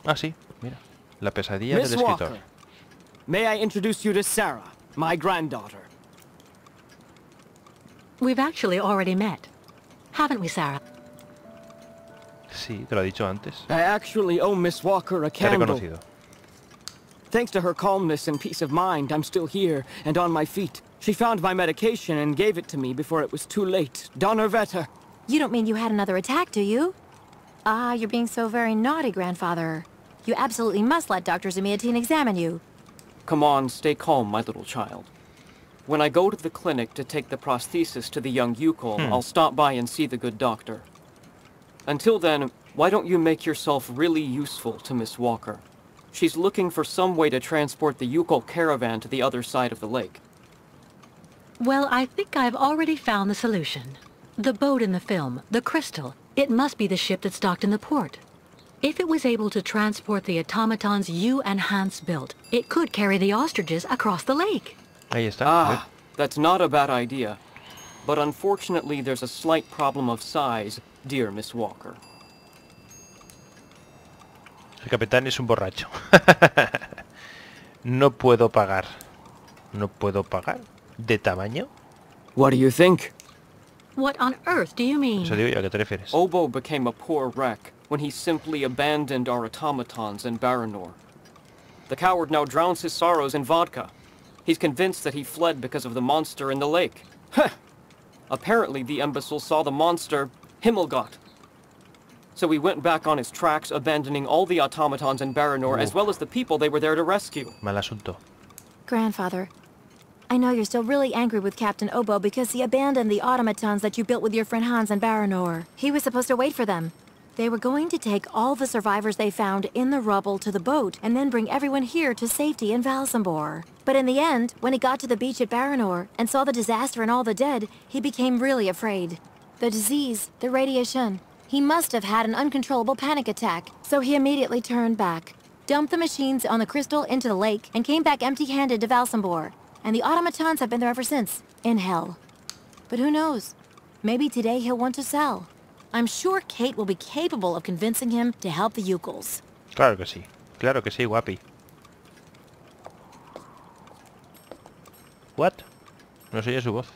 Ah, sí, mira. La pesadilla del escritor. Walker, may I introduce you to Sarah, my granddaughter? We've actually already met. Haven't we, Sarah? Sí, te lo he dicho antes. I actually owe Miss Walker a Te he candle. reconocido. Thanks to her calmness and peace of mind, I'm still here and on my feet. She found my medication and gave it to me before it was too late. Donnerwetter. You don't mean you had another attack, do you? Ah, you're being so very naughty, Grandfather. You absolutely must let Dr. Zamiatin examine you. Come on, stay calm, my little child. When I go to the clinic to take the prosthesis to the young Yukol, I'll stop by and see the good doctor. Until then, why don't you make yourself really useful to Miss Walker? She's looking for some way to transport the Yukol caravan to the other side of the lake. Well, I think I've already found the solution. The boat in the film, the Crystal, it must be the ship that's docked in the port. If it was able to transport the automatons you and Hans built, it could carry the ostriches across the lake. Ahí está. Ah, that's not a bad idea. But unfortunately, there's a slight problem of size, dear Miss Walker. El capitán es un borracho. No puedo pagar. ¿No puedo pagar? ¿De tamaño? What do you think? What on earth do you mean? Eso digo yo, ¿a qué te refieres? Obo became a poor wreck when he simply abandoned our automatons in Baranor. The coward now drowns his sorrows in vodka. He's convinced that he fled because of the monster in the lake. Heh! Apparently the imbecile saw the monster, Himmelgott. So he went back on his tracks, abandoning all the automatons in Baranor, as well as the people they were there to rescue. Mal asunto. Grandfather, I know you're still really angry with Captain Obo because he abandoned the automatons that you built with your friend Hans in Baranor. He was supposed to wait for them. They were going to take all the survivors they found in the rubble to the boat and then bring everyone here to safety in Valsambor. But in the end, when he got to the beach at Baranor and saw the disaster and all the dead, he became really afraid. The disease, the radiation. He must have had an uncontrollable panic attack, so he immediately turned back, dumped the machines on the Crystal into the lake, and came back empty-handed to Valsambor. And the automatons have been there ever since, in hell. But who knows? Maybe today he'll want to sell. I'm sure Kate will be capable of convincing him to help the Yukols. Claro que sí, guapi. What? No se oye su voz.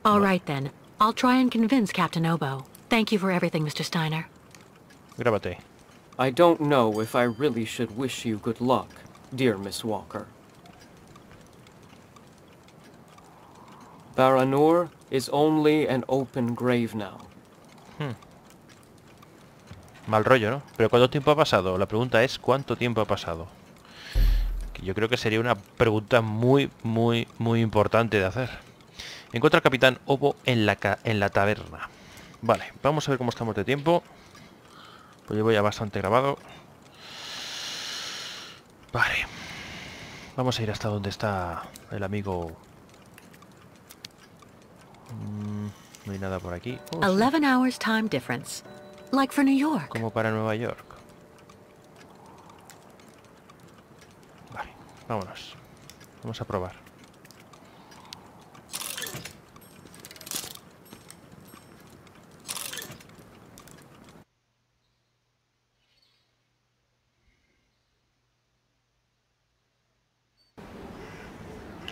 All right then. I'll try and convince Captain Obo. Thank you for everything, Mr. Steiner. Grábate. I don't know if I really should wish you good luck, dear Miss Walker. Baranor is only an open grave now. Mal rollo, ¿no? Pero ¿cuánto tiempo ha pasado? La pregunta es ¿cuánto tiempo ha pasado? Que yo creo que sería una pregunta muy importante de hacer. Encuentra al capitán Obo en la taberna. Vale, vamos a ver cómo estamos de tiempo. Pues llevo ya bastante grabado. Vale. Vamos a ir hasta donde está el amigo. No hay nada por aquí. 11 hours time difference. Like for New York. Como para Nueva York. Vale, vámonos. Vamos a probar.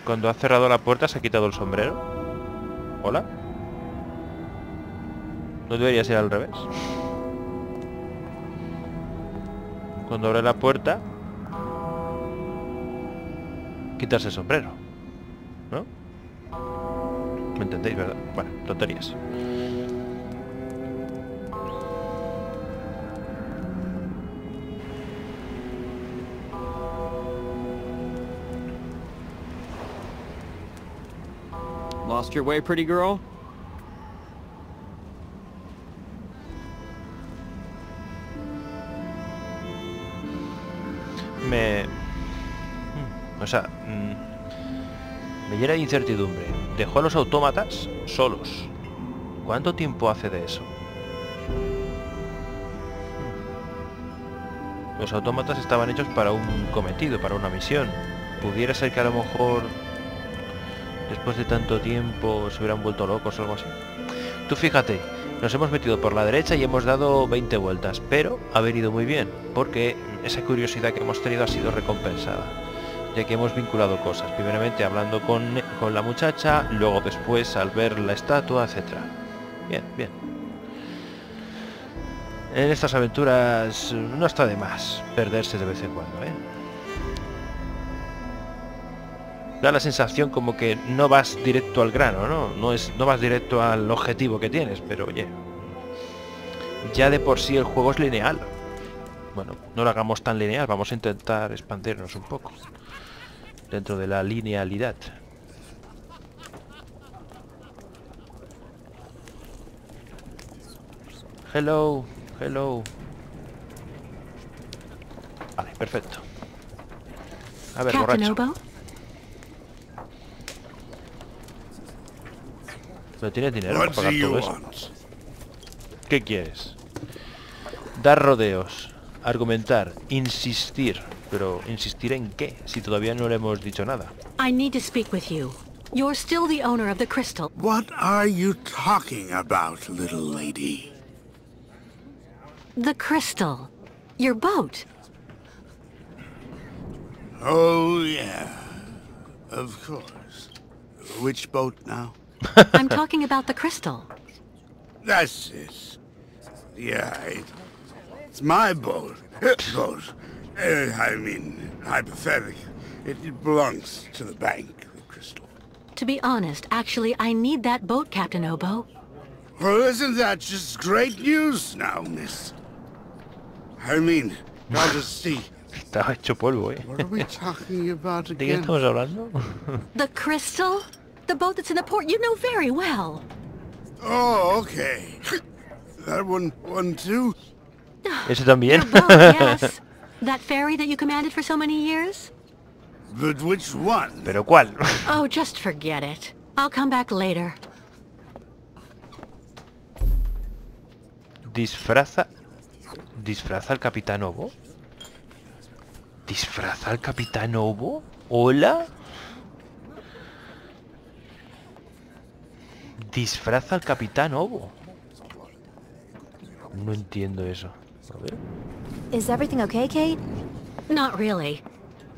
Cuando ha cerrado la puerta se ha quitado el sombrero. ¿Hola? ¿No debería ser al revés? Cuando abre la puerta, quitarse el sombrero, ¿no? ¿Me entendéis, verdad? Bueno, tonterías. Lost your way, pretty girl? Me llena de incertidumbre. Dejó a los autómatas solos. ¿Cuánto tiempo hace de eso? Los autómatas estaban hechos para un cometido, para una misión. Pudiera ser que a lo mejor después de tanto tiempo se hubieran vuelto locos o algo así. Tú fíjate, nos hemos metido por la derecha y hemos dado 20 vueltas, pero ha venido muy bien, porque esa curiosidad que hemos tenido ha sido recompensada, ya que hemos vinculado cosas, primeramente hablando con la muchacha, luego después al ver la estatua, etcétera. Bien, bien. En estas aventuras no está de más perderse de vez en cuando, ¿eh? Da la sensación como que no vas directo al grano, ¿no? No vas directo al objetivo que tienes, pero oye, ya de por sí el juego es lineal. Bueno, no lo hagamos tan lineal, vamos a intentar expandirnos un poco dentro de la linealidad. Hello, hello. Vale, perfecto. A ver, Captain borracho. Obo? ¿No tienes dinero para What do pagar you todo eso? want? ¿Qué quieres? Dar rodeos, argumentar, insistir. Pero, ¿insistir en qué? Si todavía no le hemos dicho nada. I need to speak with you. You're still the owner of the crystal. What are you talking about, little lady? The crystal. Your boat. Oh, yeah. Of course. Which boat now? I'm talking about the crystal. That's it. Yeah, it's my boat. Boat. I mean, hypothetically. It belongs to the bank, the crystal. To be honest, actually, I need that boat, Captain Obo. Well, isn't that just great news now, miss? I mean, I'll just see. Está hecho polvo, ¿eh? What are we talking about ¿De qué again? estamos hablando? The crystal? The boat that's in the port you know very well. Oh, okay. That one too? ¿Ese también? Your boat, yes. That ferry that you commanded for so many years? But which one? ¿Pero cuál? Oh, just forget it. I'll come back later. ¿Disfraza al Capitán Obo? ¿Disfraza al Capitán Obo? ¿Hola? ¿Disfraza al Capitán Obo? No entiendo eso. A ver. Is everything okay, Kate? Not really.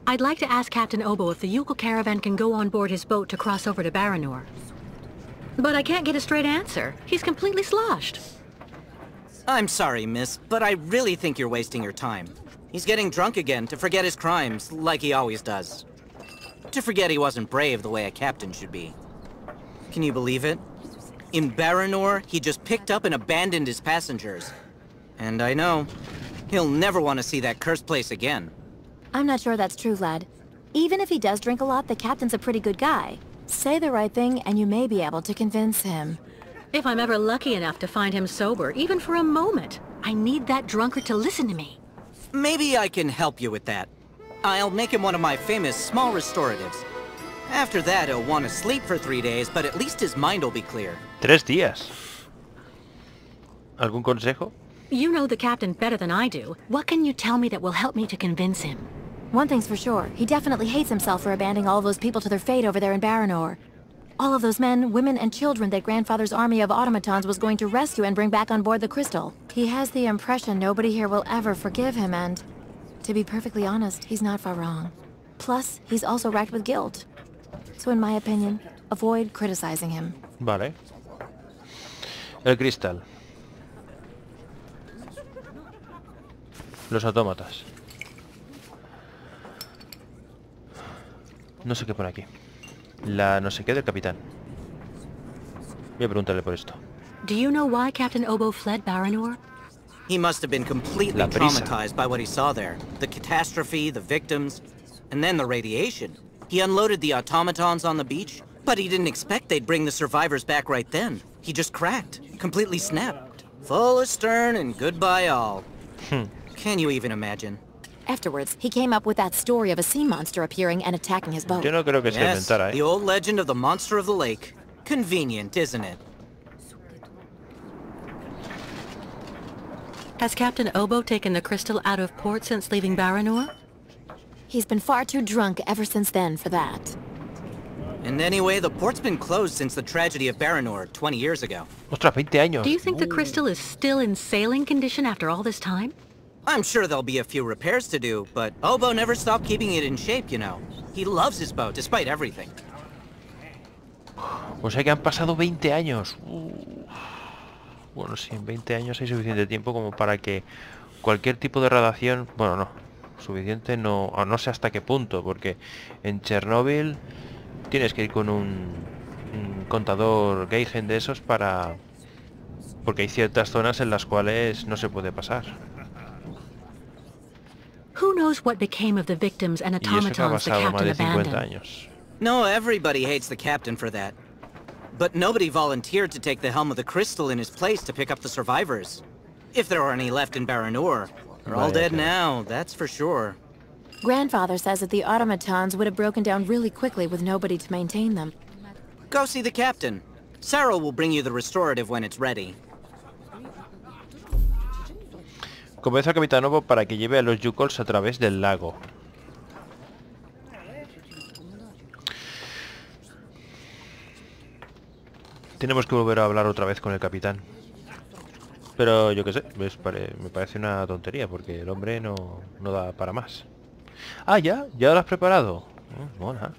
I'd like to ask Captain Obo if the Yukel caravan can go on board his boat to cross over to Baranor. But I can't get a straight answer. He's completely sloshed. I'm sorry, miss, but I really think you're wasting your time. He's getting drunk again to forget his crimes, like he always does. To forget he wasn't brave the way a captain should be. Can you believe it? In Baranor, he just picked up and abandoned his passengers. And I know, he'll never want to see that cursed place again. I'm not sure that's true, lad. Even if he does drink a lot, the captain's a pretty good guy. Say the right thing, and you may be able to convince him. If I'm ever lucky enough to find him sober, even for a moment, I need that drunkard to listen to me. Maybe I can help you with that. I'll make him one of my famous small restoratives. After that, he'll want to sleep for 3 days, but at least his mind will be clear. 3 días. ¿Algún consejo? You know the captain better than I do. What can you tell me that will help me to convince him? One thing's for sure, he definitely hates himself for abandoning all those people to their fate over there in Baranor. All of those men, women, and children that Grandfather's army of automatons was going to rescue and bring back on board the crystal. He has the impression nobody here will ever forgive him, and to be perfectly honest, he's not far wrong. Plus, he's also racked with guilt. So in my opinion, avoid criticizing him. Vale. El cristal. Los autómatas. No sé qué pone aquí. La no sé qué del capitán. Voy a preguntarle por esto. Do you know why Captain Obo fled Baranor? He must have been completely La prisa. traumatized by what he saw there. The catastrophe, the victims, and then the radiation. He unloaded the automatons on the beach, but he didn't expect they'd bring the survivors back right then. He just cracked, completely snapped. Full astern and goodbye all. Can you even imagine? Afterwards, he came up with that story of a sea monster appearing and attacking his boat. Yo no creo que se Yes, inventara, the old legend of the monster of the lake. Convenient, isn't it? Has Captain Obo taken the crystal out of port since leaving Baranor? He's been far too drunk ever since then for that. And anyway, the port's been closed since the tragedy of Baranor 20 years ago. Ostras, 20 años. Do you think the crystal is still in sailing condition after all this time? I'm sure there'll be a few repairs to do, but Obo never stopped keeping it in shape, you know. He loves his boat, despite everything. O sea que han pasado 20 años. Bueno, sí, en 20 años hay suficiente tiempo como para que cualquier tipo de radiación... Bueno, no. Suficiente no... O no sé hasta qué punto, porque en Chernóbil tienes que ir con un contador Geigen de esos para... Porque hay ciertas zonas en las cuales no se puede pasar. Who knows what became of the victims and Y eso que ha automatons the pasado más de captain 50 abandoned? años. No, everybody hates the captain for that. But nobody volunteered to take the helm of the crystal in his place to pick up the survivors. If there are any left in Baranor. They're all Vaya dead que- now, that's for sure. Grandfather says that the automatons would have broken down really quickly with nobody to maintain them. Go see the captain. Sarah will bring you the restorative when it's ready. Convence al Capitán Obo para que lleve a los Yukols a través del lago. Tenemos que volver a hablar otra vez con el capitán. Pero yo qué sé, me parece una tontería porque el hombre no da para más. Ah, ¿ya? ¿Ya lo has preparado? Mola.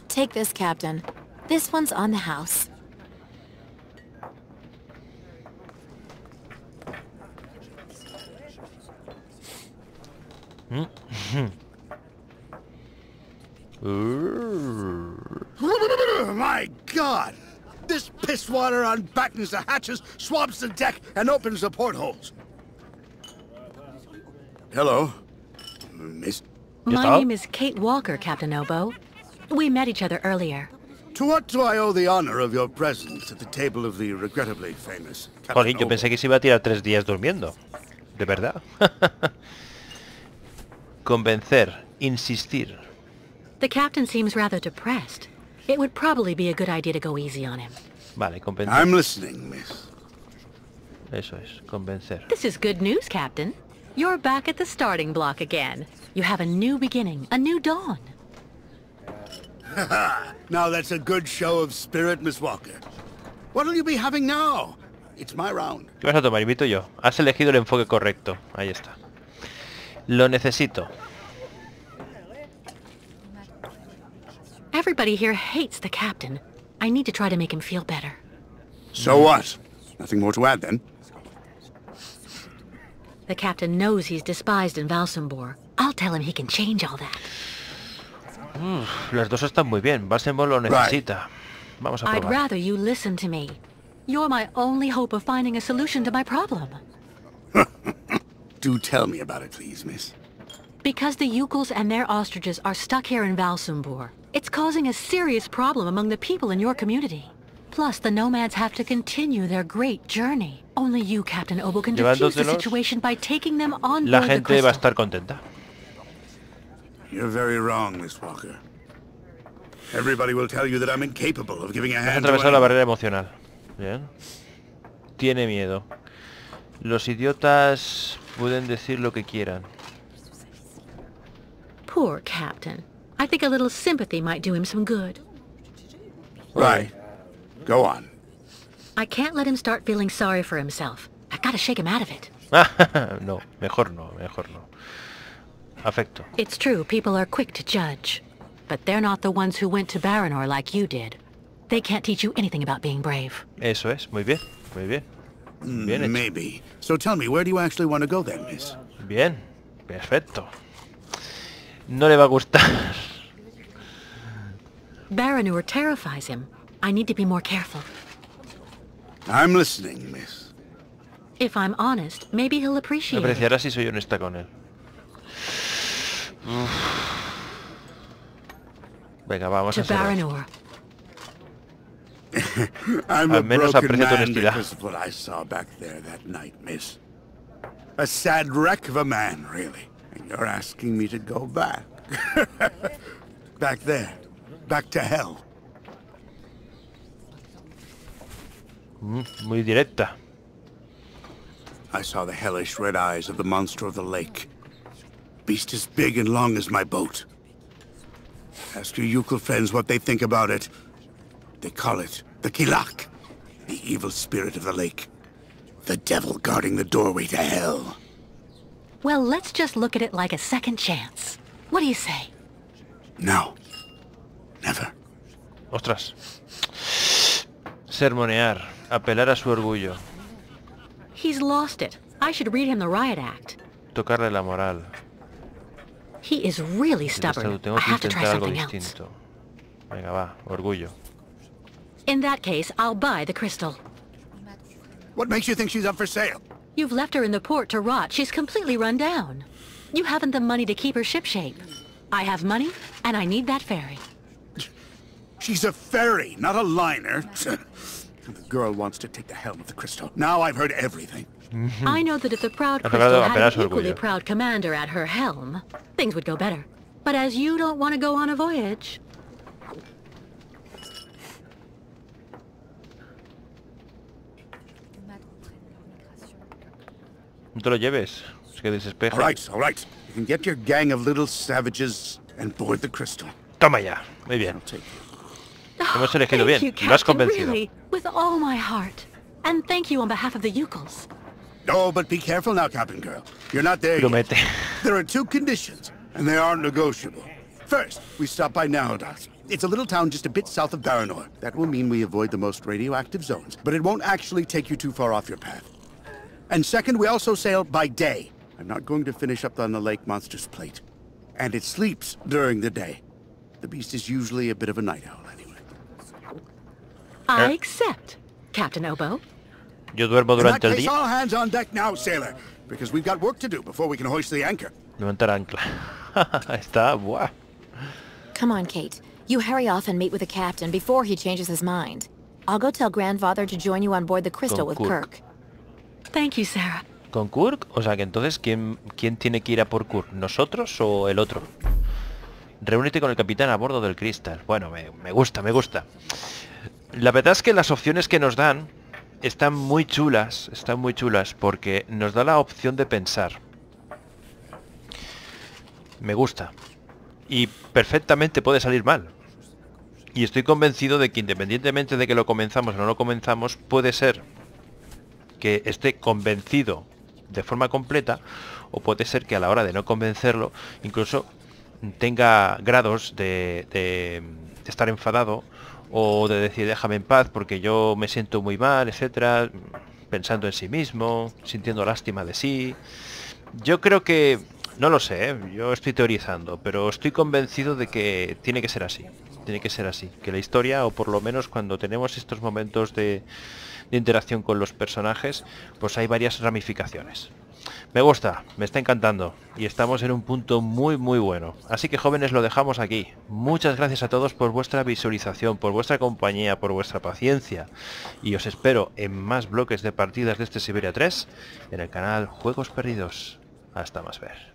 Take this, Captain. This one's on the house. My God! This piss water unbattens the hatches, swabs the deck, and opens the portholes. Hello, Miss. My up? name is Kate Walker, Captain Obo. We met each other earlier. To what do I owe the honor of your presence at the table of the regrettably famous Captain Jolín, yo Obo? pensé que se iba a tirar 3 días durmiendo. ¿De verdad? Convencer, insistir. The captain seems rather depressed. It would probably be a good idea to go easy on him. Vale, convencer. I'm listening, Miss. Eso es, convencer. This is good news, Captain. You're back at the starting block again. You have a new beginning, a new dawn. Now that's a good show of spirit, Miss Walker. What'll you be having now? It's my round. ¿Qué vas a tomar? Invito yo. Has elegido el enfoque correcto. Ahí está. Lo necesito. Everybody here hates the captain. I need to try to make him feel better. So what? Nothing more to add, then? The captain knows he's despised in Valsambor. I'll tell him he can change all that. Las dos están muy bien. Valsambor lo necesita. Vamos a I'd probar. rather you listen to me. You're my only hope of finding a solution to my problem. Do tell me about it, please, Miss. Because the Yukels and their ostriches are stuck here in Valsambor. It's causing a serious problem among the people in your community. Plus, the nomads have to continue their great journey. Only you, Captain Obo, can defuse the Llevándoselos, situation by taking them on La board the gente va a crystal. estar contenta. You're very wrong, Miss Walker. Everybody will tell you that I'm incapable of giving a Has hand to atravesado la anyone. barrera emocional. Bien. Tiene miedo. Los idiotas pueden decir lo que quieran. Poor Captain. I think a little sympathy might do him some good. Right. Go on. I can't let him start feeling sorry for himself. I've got to shake him out of it. No, mejor no, mejor no. Afecto. It's true, people are quick to judge. But they're not the ones who went to Baranor like you did. They can't teach you anything about being brave. Eso es, muy bien, muy bien. Bien hecho. Maybe. So tell me, where do you actually want to go then, Miss? Bien, Perfecto. No le va a gustar. Baranur terrifies him. I need to be more careful. I'm listening, miss. If I'm honest, maybe he'll Me appreciate it. apreciará si soy honesta con él. Venga, vamos a To hacer. Baranur. I'm Al a menos broken aprecia tu man honestidad. because of what I saw back there that night, miss. A sad wreck of a man, really. And you're asking me to go back. Back there. Back to hell. Muy directa. I saw the hellish red eyes of the monster of the lake. Beast as big and long as my boat. Ask your Yukul friends what they think about it. They call it the Kilak, the evil spirit of the lake. The devil guarding the doorway to hell. Well, let's just look at it like a second chance. What do you say? No. Never. Ostras. Sermonear. Apelar a su orgullo. He's lost it. I should read him the riot act. Tocarle la moral. He is really stubborn. Tengo I que have to try intentar algo something else. distinto. Venga, va. Orgullo. In that case, I'll buy the crystal. What makes you think she's up for sale? You've left her in the port to rot. She's completely run down. You haven't the money to keep her shipshape. I have money, and I need that ferry. She's a ferry, not a liner. And the girl wants to take the helm of the crystal. Now I've heard everything. I know that if the proud Ha crystal tocado had apelar an su equally orgullo. proud commander at her helm, things would go better. But as you don't want to go on a voyage... No te lo lleves. Es que desespeja. All right. You can get your gang of little savages and board the crystal. Toma ya. Muy bien. I'll take it. Hemos elegido Thank bien. you, Lo has Captain, convencido. really, with all my heart. And thank you on behalf of the Yukuls. Oh, but be careful now, Captain Girl. You're not there yet. Promete. There are two conditions, and they aren't negotiable. First, we stop by Narodas. It's a little town just a bit south of Baranor. That will mean we avoid the most radioactive zones, but it won't actually take you too far off your path. And second, we also sail by day. I'm not going to finish up on the lake monster's plate. And it sleeps during the day. The beast is usually a bit of a night owl anyway. I accept, Captain Obo. Yo duermo In that durante el case, día. all hands on deck now, sailor, because we've got work to do before we can hoist the anchor. Levantar ancla. Está... Buah. Come on, Kate. You hurry off and meet with the captain before he changes his mind. I'll go tell Grandfather to join you on board the crystal with Kirk. Thank you, Sarah. ¿Con Kirk? O sea que entonces, ¿quién tiene que ir a por Kirk? ¿Nosotros o el otro? Reúnete con el capitán a bordo del Crystal. Bueno, me gusta. La verdad es que las opciones que nos dan están muy chulas porque nos da la opción de pensar. Me gusta. Y perfectamente puede salir mal. Y estoy convencido de que independientemente de que lo comenzamos o no lo comenzamos, puede ser que esté convencido de forma completa, o puede ser que a la hora de no convencerlo, incluso tenga grados de estar enfadado, o de decir déjame en paz porque yo me siento muy mal, etcétera, pensando en sí mismo, sintiendo lástima de sí. Yo creo que, no lo sé, yo estoy teorizando, pero estoy convencido de que tiene que ser así, que la historia, o por lo menos cuando tenemos estos momentos de interacción con los personajes, pues hay varias ramificaciones. Me gusta, me está encantando y estamos en un punto muy bueno. Así que jóvenes, lo dejamos aquí. Muchas gracias a todos por vuestra visualización, por vuestra compañía, por vuestra paciencia, y os espero en más bloques de partidas de este Syberia 3 en el canal Juegos Perdidos. Hasta más ver.